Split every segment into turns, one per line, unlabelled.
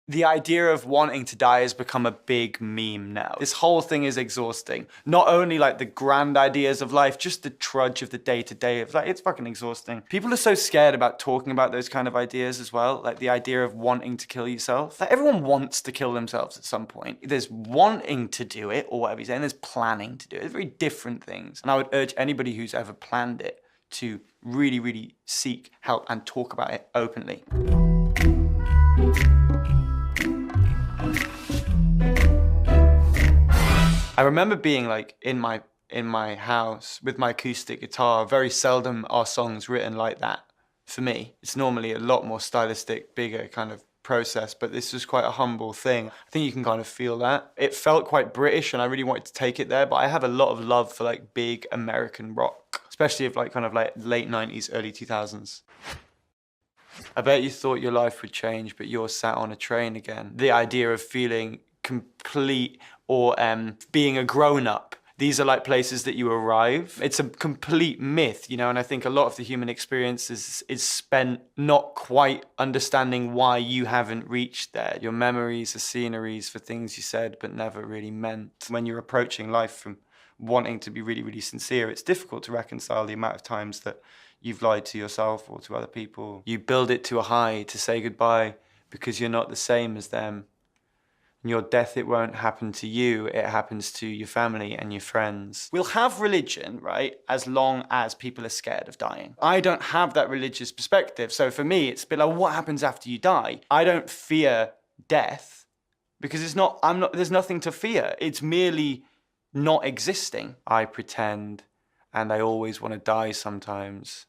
The idea of wanting to die has become a big meme now. This whole thing is exhausting. Not only like the grand ideas of life, just the trudge of the day-to-day of life. It's fucking exhausting. People are so scared about talking about those kind of ideas as well. Like the idea of wanting to kill yourself. Like everyone wants to kill themselves at some point. There's wanting to do it, or whatever you're saying, there's planning to do it. They're very different things. And I would urge anybody who's ever planned it to really, really seek help and talk about it openly. I remember being like in my house with my acoustic guitar. Very seldom are songs written like that for me. It's normally a lot more stylistic, bigger kind of process, but this was quite a humble thing. I think you can kind of feel that. It felt quite British and I really wanted to take it there, but I have a lot of love for like big American rock, especially of like kind of like late 90s, early 2000s. I bet you thought your life would change, but you're sat on a train again. The idea of feeling complete or being a grown-up. These are like places that you arrive. It's a complete myth, you know, and I think a lot of the human experience is spent not quite understanding why you haven't reached there. Your memories are sceneries for things you said but never really meant. When you're approaching life from wanting to be really, really sincere, it's difficult to reconcile the amount of times that you've lied to yourself or to other people. You build it to a high to say goodbye because you're not the same as them. In your death, it won't happen to you, it happens to your family and your friends. We'll have religion, right, as long as people are scared of dying. I don't have that religious perspective, so for me, it's a bit like, what happens after you die? I don't fear death because there's nothing to fear. It's merely not existing. I pretend, and I always want to die sometimes.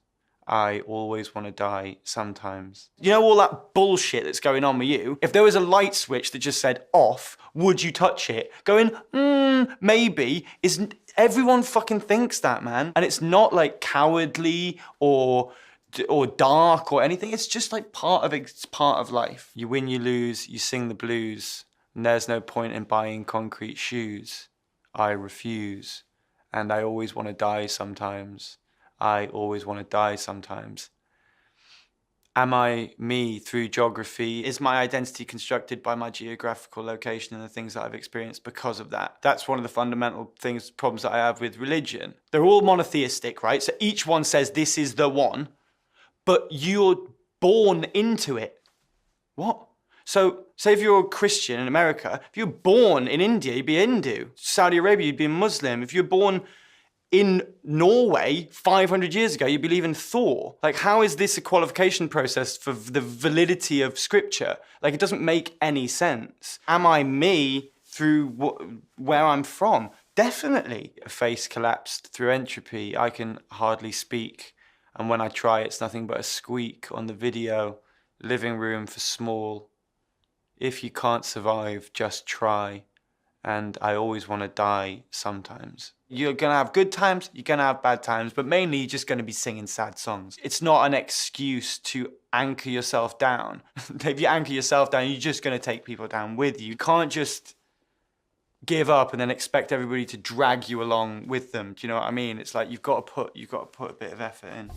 I always want to die sometimes. You know all that bullshit that's going on with you? If there was a light switch that just said off, would you touch it? Going, maybe, isn't everyone fucking thinks that, man? And it's not like cowardly or dark or anything. It's just like it's part of life. You win, you lose, you sing the blues, and there's no point in buying concrete shoes. I refuse, and I always want to die sometimes. I always want to die sometimes. Am I me through geography? Is my identity constructed by my geographical location and the things that I've experienced because of that? That's one of the fundamental problems that I have with religion. They're all monotheistic, right? So each one says this is the one, but you're born into it. What? So say if you're a Christian in America, if you're born in India, you'd be Hindu. Saudi Arabia, you'd be a Muslim. If you're born in Norway 500 years ago, you believe in Thor. Like, how is this a qualification process for the validity of scripture? Like, it doesn't make any sense. Am I me through where I'm from? Definitely. A face collapsed through entropy. I can hardly speak. And when I try, it's nothing but a squeak on the video. Living room for small. If you can't survive, just try. And I always want to die sometimes. You're gonna have good times, you're gonna have bad times, but mainly you're just gonna be singing sad songs. It's not an excuse to anchor yourself down. If you anchor yourself down, you're just gonna take people down with you. You can't just give up and then expect everybody to drag you along with them. Do you know what I mean? It's like you've got to put a bit of effort in.